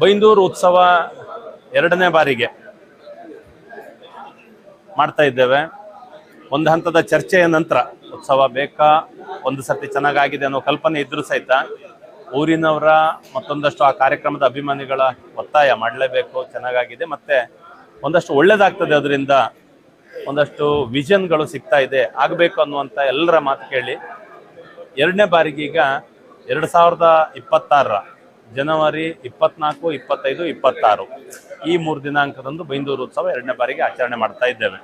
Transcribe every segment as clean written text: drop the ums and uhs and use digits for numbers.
ಬೈಂದೂರು ಉತ್ಸವ ಎರಡನೇ ಬಾರಿಗೆ ಮಾಡ್ತಾ ಇದ್ದೇವೆ. ಒಂದು ಹಂತದ ಚರ್ಚೆಯ ನಂತರ ಉತ್ಸವ ಬೇಕಾ, ಒಂದು ಸರ್ತಿ ಚೆನ್ನಾಗಿದೆ ಅನ್ನೋ ಕಲ್ಪನೆ ಇದ್ರೂ ಸಹಿತ ಊರಿನವರ ಮತ್ತೊಂದಷ್ಟು ಆ ಕಾರ್ಯಕ್ರಮದ ಅಭಿಮಾನಿಗಳ ಒತ್ತಾಯ ಮಾಡಲೇಬೇಕು, ಚೆನ್ನಾಗಿದೆ, ಮತ್ತೆ ಒಂದಷ್ಟು ಒಳ್ಳೇದಾಗ್ತದೆ, ಅದರಿಂದ ಒಂದಷ್ಟು ವಿಷನ್ಗಳು ಸಿಗ್ತಾ ಇದೆ, ಆಗಬೇಕು ಅನ್ನುವಂಥ ಎಲ್ಲರ ಮಾತು ಕೇಳಿ ಎರಡನೇ ಬಾರಿಗೆ ಈಗ 2026 ಜನವರಿ 24, 25, 26 ಈ 3 ದಿನಾಂಕದಂದು ಬೈಂದೂರು ಉತ್ಸವ ಎರಡನೇ ಬಾರಿಗೆ ಆಚರಣೆ ಮಾಡ್ತಾ ಇದ್ದೇವೆ.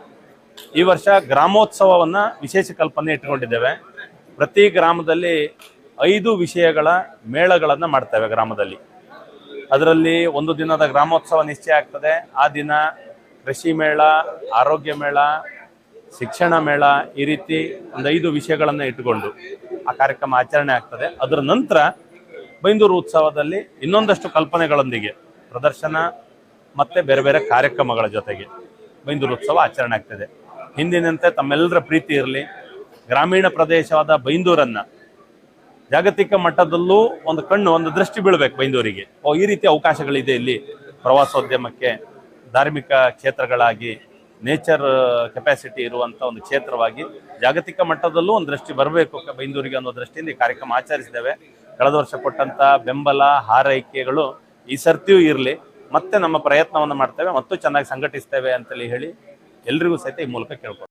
ಈ ವರ್ಷ ಗ್ರಾಮೋತ್ಸವವನ್ನ ವಿಶೇಷ ಕಲ್ಪನೆ ಇಟ್ಟುಕೊಂಡಿದ್ದೇವೆ. ಪ್ರತಿ ಗ್ರಾಮದಲ್ಲಿ 5 ವಿಷಯಗಳ ಮೇಳಗಳನ್ನು ಮಾಡ್ತೇವೆ ಗ್ರಾಮದಲ್ಲಿ. ಅದರಲ್ಲಿ ಒಂದು ದಿನದ ಗ್ರಾಮೋತ್ಸವ ನಿಶ್ಚಯ ಆಗ್ತದೆ. ಆ ದಿನ ಕೃಷಿ ಮೇಳ, ಆರೋಗ್ಯ ಮೇಳ, ಶಿಕ್ಷಣ ಮೇಳ, ಈ ರೀತಿ ಒಂದು 5 ವಿಷಯಗಳನ್ನು ಇಟ್ಟುಕೊಂಡು ಆ ಕಾರ್ಯಕ್ರಮ ಆಚರಣೆ ಆಗ್ತದೆ. ಅದರ ನಂತರ ಬೈಂದೂರು ಉತ್ಸವದಲ್ಲಿ ಇನ್ನೊಂದಷ್ಟು ಕಲ್ಪನೆಗಳೊಂದಿಗೆ ಪ್ರದರ್ಶನ ಮತ್ತೆ ಬೇರೆ ಬೇರೆ ಕಾರ್ಯಕ್ರಮಗಳ ಜೊತೆಗೆ ಬೈಂದೂರು ಉತ್ಸವ ಆಚರಣೆ ಆಗ್ತದೆ. ಹಿಂದಿನಂತೆ ತಮ್ಮೆಲ್ಲರ ಪ್ರೀತಿ ಇರಲಿ. ಗ್ರಾಮೀಣ ಪ್ರದೇಶವಾದ ಬೈಂದೂರನ್ನ ಜಾಗತಿಕ ಮಟ್ಟದಲ್ಲೂ ಒಂದು ದೃಷ್ಟಿ ಬೀಳಬೇಕು ಬೈಂದೂರಿಗೆ. ಈ ರೀತಿ ಅವಕಾಶಗಳಿದೆ ಇಲ್ಲಿ ಪ್ರವಾಸೋದ್ಯಮಕ್ಕೆ, ಧಾರ್ಮಿಕ ಕ್ಷೇತ್ರಗಳಾಗಿ, ನೇಚರ್ ಕೆಪಾಸಿಟಿ ಇರುವಂಥ ಒಂದು ಕ್ಷೇತ್ರವಾಗಿ ಜಾಗತಿಕ ಮಟ್ಟದಲ್ಲೂ ಒಂದು ದೃಷ್ಟಿ ಬರಬೇಕು ಬೈಂದೂರಿಗೆ ಅನ್ನೋ ದೃಷ್ಟಿಯಿಂದ ಈ ಕಾರ್ಯಕ್ರಮ ಆಚರಿಸಿದ್ದೇವೆ. ಕಳೆದ ವರ್ಷ ಕೊಟ್ಟಂತ ಬೆಂಬಲ, ಹಾರೈಕೆಗಳು ಈ ಸರ್ತಿಯೂ ಇರಲಿ. ಮತ್ತೆ ನಮ್ಮ ಪ್ರಯತ್ನವನ್ನು ಮಾಡ್ತೇವೆ ಮತ್ತು ಚೆನ್ನಾಗಿ ಸಂಘಟಿಸ್ತೇವೆ ಅಂತೇಳಿ ಹೇಳಿ ಎಲ್ರಿಗೂ ಸಹಿತ ಈ ಮೂಲಕ ಕೇಳ್ಕೊಳ್ತೇವೆ.